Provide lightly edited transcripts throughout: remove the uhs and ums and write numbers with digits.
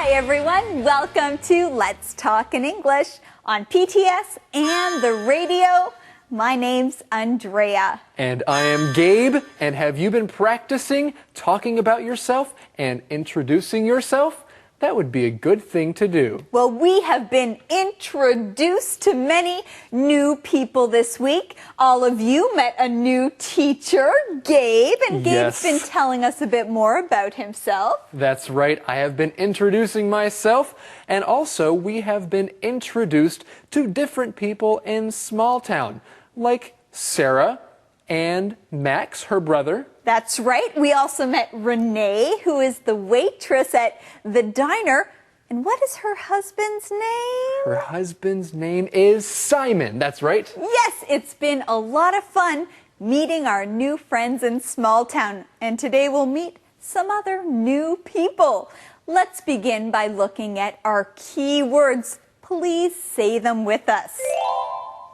Hi everyone, welcome to Let's Talk in English on PTS and the radio. My name's Andrea. And I am Gabe. And have you been practicing talking about yourself and introducing yourself? That would be a good thing to do. Well, we have been introduced to many new people this week. All of you met a new teacher, Gabe, and Gabe's been telling us a bit more about himself. That's right. I have been introducing myself, and also we have been introduced to different people in small town, like Sarah and Max, her brother. That's right. We also met Renee, who is the waitress at the diner. And what is her husband's name? Her husband's name is Simon. That's right. Yes, it's been a lot of fun meeting our new friends in small town. And today we'll meet some other new people. Let's begin by looking at our key words. Please say them with us.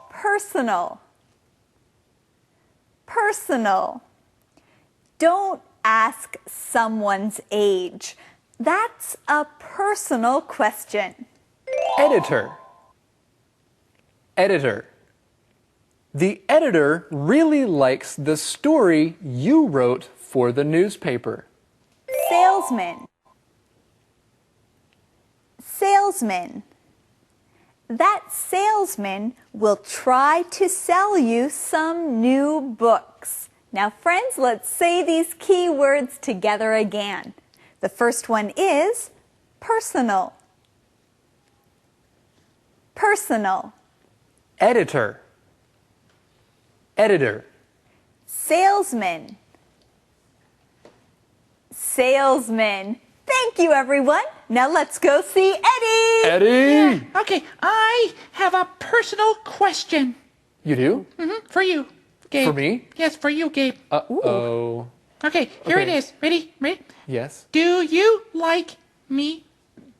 Personal. Personal. Don't ask someone's age. That's a personal question. Editor. Editor. The editor really likes the story you wrote for the newspaper. Salesman. Salesman. That salesman will try to sell you some new books. Now, friends, let's say these key words together again. The first one is personal. Personal. Editor. Editor. Salesman. Salesman. Thank you, everyone. Now let's go see Eddie. Eddie! Yeah. Okay, I have a personal question. You do? For you, Gabe. For me? Yes, for you, Gabe. Uh-oh. Okay, here it Okay. is. Ready? Ready? Yes? Do you like me?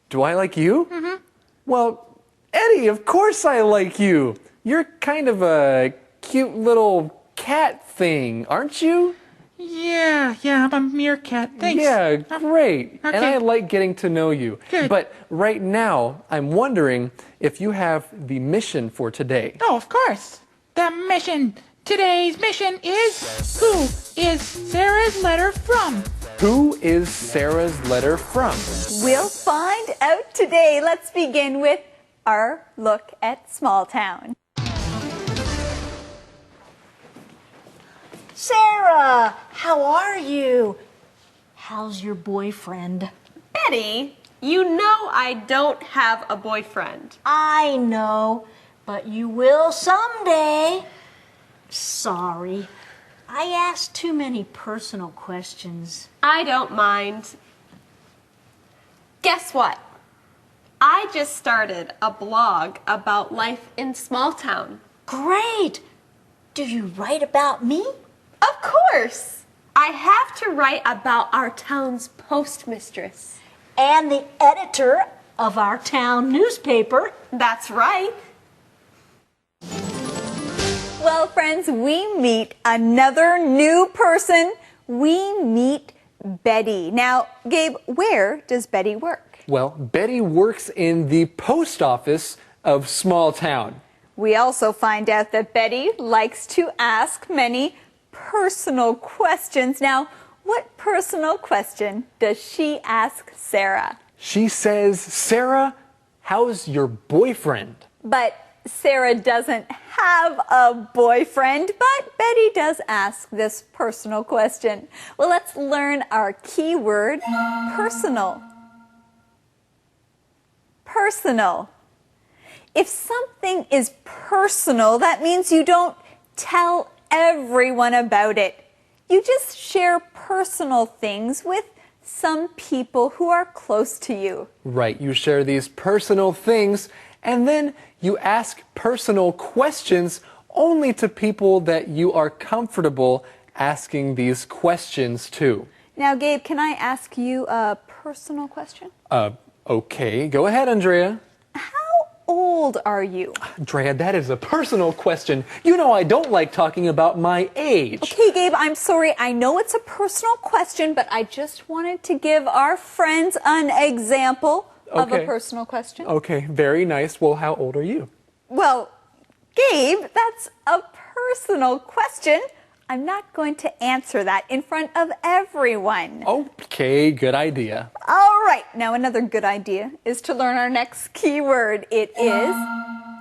Do I like you? Well, Eddie, of course I like you. You're kind of a cute little cat thing, aren't you? Yeah, I'm a meerkat. Thanks. Yeah, great. And okay. I like getting to know you. Good. But right now, I'm wondering if you have the mission for today. Oh, of course. The mission. Today's mission is who is Sarah's letter from? Who is Sarah's letter from? We'll find out today. Let's begin with our look at small town. Sarah, how are you? How's your boyfriend? Betty, you know I don't have a boyfriend. I know, but you will someday. Sorry, I asked too many personal questions. I don't mind. Guess what? I just started a blog about life in small town. Great! Do you write about me? Of course! I have to write about our town's postmistress. And the editor of our town newspaper. That's right. Well, friends, we meet another new person. We meet Betty. Now, Gabe, where does Betty work? Well, Betty works in the post office of small town. We also find out that Betty likes to ask many personal questions. Now, what personal question does she ask Sarah? She says, Sarah, how's your boyfriend? But Sarah doesn't have a boyfriend, but Betty does ask this personal question. Well, let's learn our key word, personal. Personal. If something is personal, that means you don't tell everyone about it. You just share personal things with some people who are close to you. Right, you share these personal things, and then you ask personal questions only to people that you are comfortable asking these questions to. Now, Gabe, can I ask you a personal question? Okay, go ahead, Andrea. How old are you? Andrea, that is a personal question. You know I don't like talking about my age. Okay, Gabe, I'm sorry. I know it's a personal question, but I just wanted to give our friends an example. of a Okay. personal question. Okay, very nice. Well, how old are you? Well, Gabe, that's a personal question. I'm not going to answer that in front of everyone. Okay, good idea. All right, now another good idea is to learn our next keyword. It is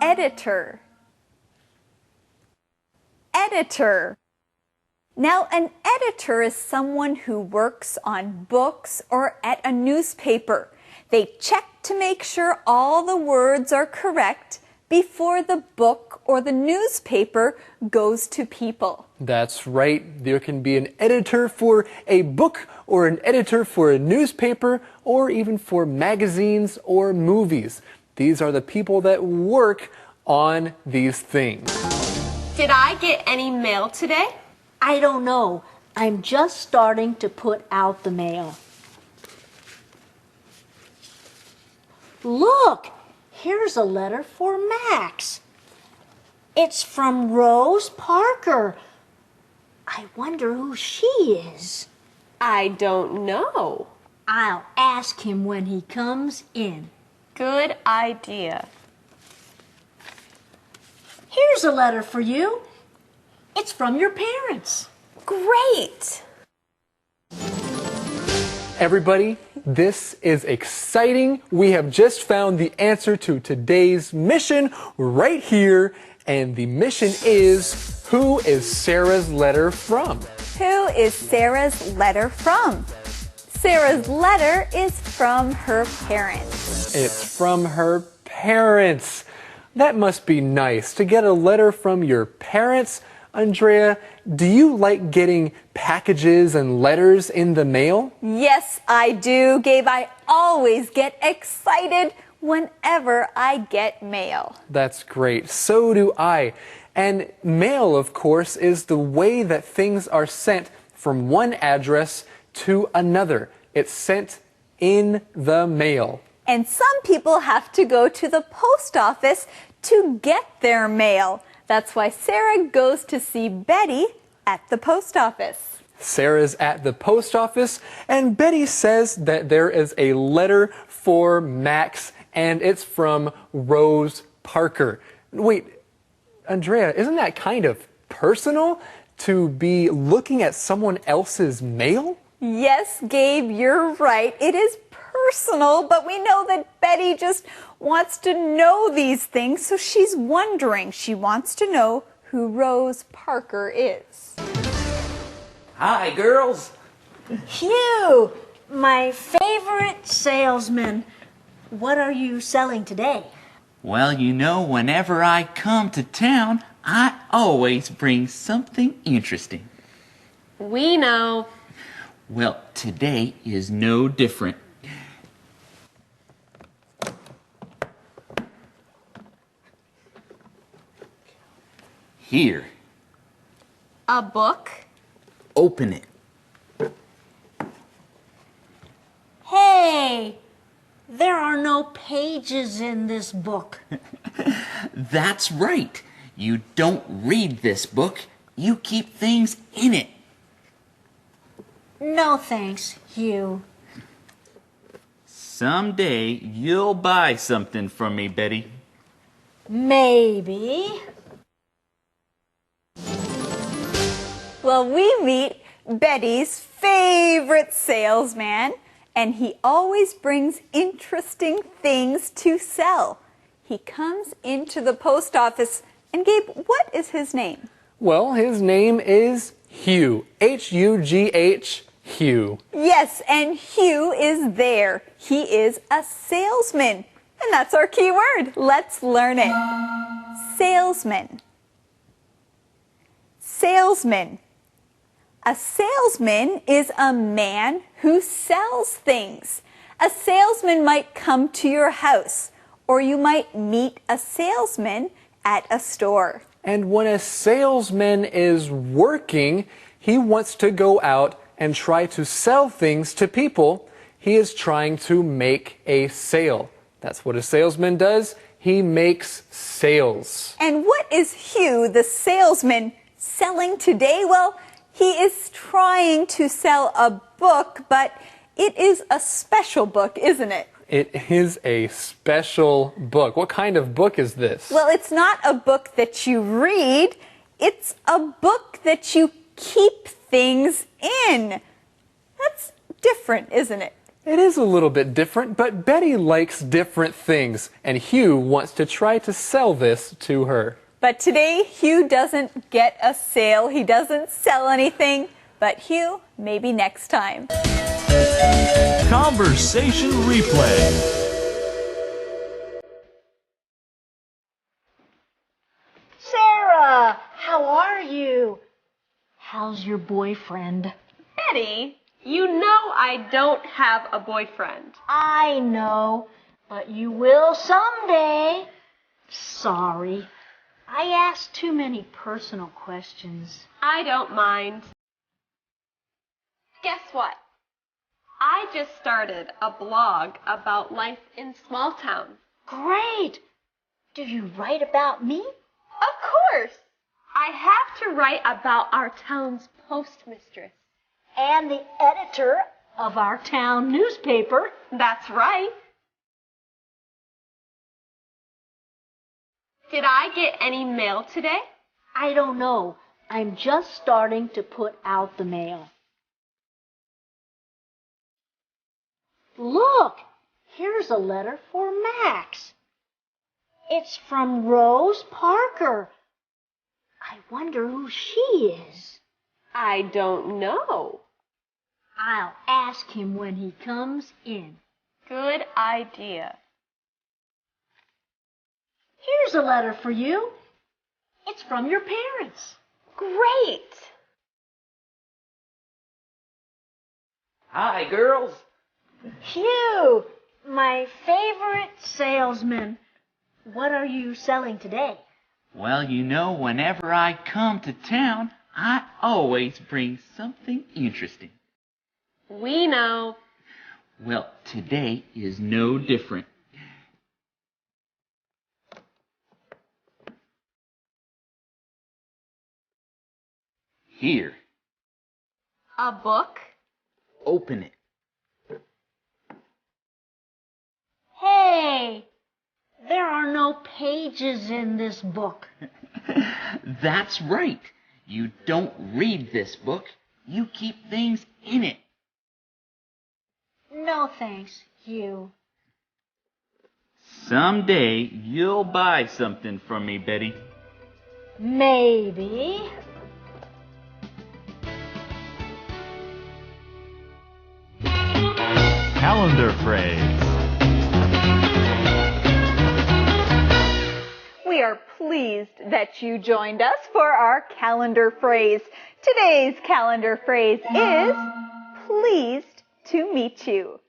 editor. Editor. Now, an editor is someone who works on books or at a newspaper. They check to make sure all the words are correct before the book or the newspaper goes to people. That's right. There can be an editor for a book or an editor for a newspaper or even for magazines or movies. These are the people that work on these things. Did I get any mail today? I don't know. I'm just starting to put out the mail. Look, here's a letter for Max. It's from Rose Parker. I wonder who she is. I don't know. I'll ask him when he comes in. Good idea. Here's a letter for you. It's from your parents. Great! Everybody, this is exciting. We have just found the answer to today's mission right here. And the mission is, who is Sarah's letter from? Who is Sarah's letter from? Sarah's letter is from her parents. It's from her parents. That must be nice to get a letter from your parents. Andrea, do you like getting packages and letters in the mail? Yes, I do, Gabe. I always get excited whenever I get mail. That's great. So do I. And mail, of course, is the way that things are sent from one address to another. It's sent in the mail. And some people have to go to the post office to get their mail. That's why Sarah goes to see Betty at the post office. Sarah's at the post office, and Betty says that there is a letter for Max, and it's from Rose Parker. Wait, Andrea, isn't that kind of personal to be looking at someone else's mail? Yes, Gabe, you're right. It is personal, but we know that Betty just wants to know these things, so she's wondering. She wants to know who Rose Parker is. Hi, girls. Hugh, my favorite salesman. What are you selling today? Well, you know, whenever I come to town, I always bring something interesting. We know. Well, today is no different. Here, A book? open it. Hey, there are no pages in this book. That's right. You don't read this book. You keep things in it. No thanks, Hugh. Someday you'll buy something from me, Betty. Maybe. Well, we meet Betty's favorite salesman, and he always brings interesting things to sell. He comes into the post office, and Gabe, what is his name? Well, his name is Hugh. H-U-G-H, Hugh. Yes, and Hugh is there. He is a salesman, and that's our key word. Let's learn it. Salesman. Salesman. A salesman is a man who sells things. A salesman might come to your house, or you might meet a salesman at a store. And when a salesman is working, he wants to go out and try to sell things to people. He is trying to make a sale. That's what a salesman does. He makes sales. And what is Hugh, the salesman, selling today? Well, he is trying to sell a book, but it is a special book, isn't it? It is a special book. What kind of book is this? Well, it's not a book that you read. It's a book that you keep things in. That's different, isn't it? It is a little bit different, but Betty likes different things, and Hugh wants to try to sell this to her. But today, Hugh doesn't get a sale. He doesn't sell anything. But Hugh, maybe next time. Conversation replay. Sarah, how are you? How's your boyfriend? Betty, you know I don't have a boyfriend. I know, but you will someday. Sorry, I asked too many personal questions. I don't mind. Guess what? I just started a blog about life in small town. Great! Do you write about me? Of course! I have to write about our town's postmistress. And the editor of our town newspaper. That's right. Did I get any mail today? I don't know. I'm just starting to put out the mail. Look, here's a letter for Max. It's from Rose Parker. I wonder who she is. I don't know. I'll ask him when he comes in. Good idea. Here's a letter for you. It's from your parents. Great! Hi, girls. Hugh, my favorite salesman. What are you selling today? Well, you know, whenever I come to town, I always bring something interesting. We know. Well, today is no different. Here, A book? open it. Hey, there are no pages in this book. That's right. You don't read this book. You keep things in it. No thanks, Hugh. Someday you'll buy something from me, Betty. Maybe. Calendar phrase. We are pleased that you joined us for our calendar phrase. Today's calendar phrase is pleased to meet you.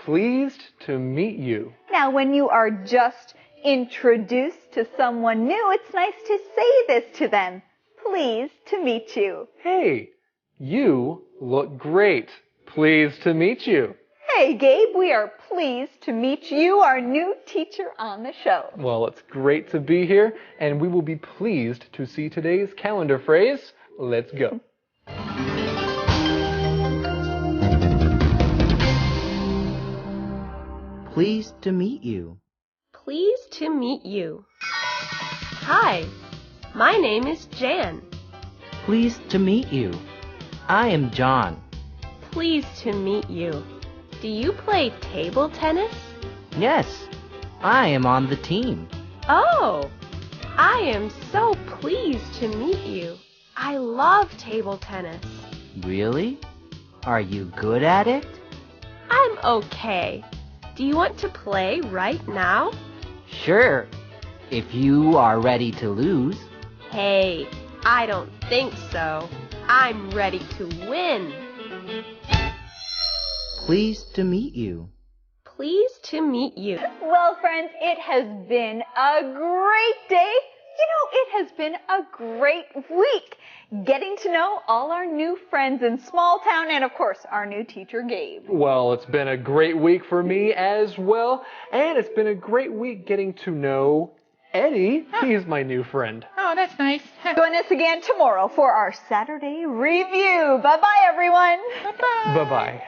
Pleased to meet you. Now, when you are just introduced to someone new, it's nice to say this to them. Pleased to meet you. Hey, you look great. Pleased to meet you. Hey, Gabe, we are pleased to meet you, our new teacher on the show. Well, it's great to be here, and we will be pleased to see today's calendar phrase. Let's go. Pleased to meet you. Pleased to meet you. Hi, my name is Jan. Pleased to meet you. I am John. Pleased to meet you. Do you play table tennis? Yes, I am on the team. Oh, I am so pleased to meet you. I love table tennis. Really? Are you good at it? I'm okay. Do you want to play right now? Sure, if you are ready to lose. Hey, I don't think so. I'm ready to win. Pleased to meet you. Pleased to meet you. Well, friends, it has been a great day. You know, it has been a great week getting to know all our new friends in small town and, of course, our new teacher, Gabe. Well, it's been a great week for me as well, and it's been a great week getting to know Eddie. He's my new friend. Oh, that's nice. Join us again tomorrow for our Saturday review. Bye-bye, everyone. Bye-bye. Bye-bye.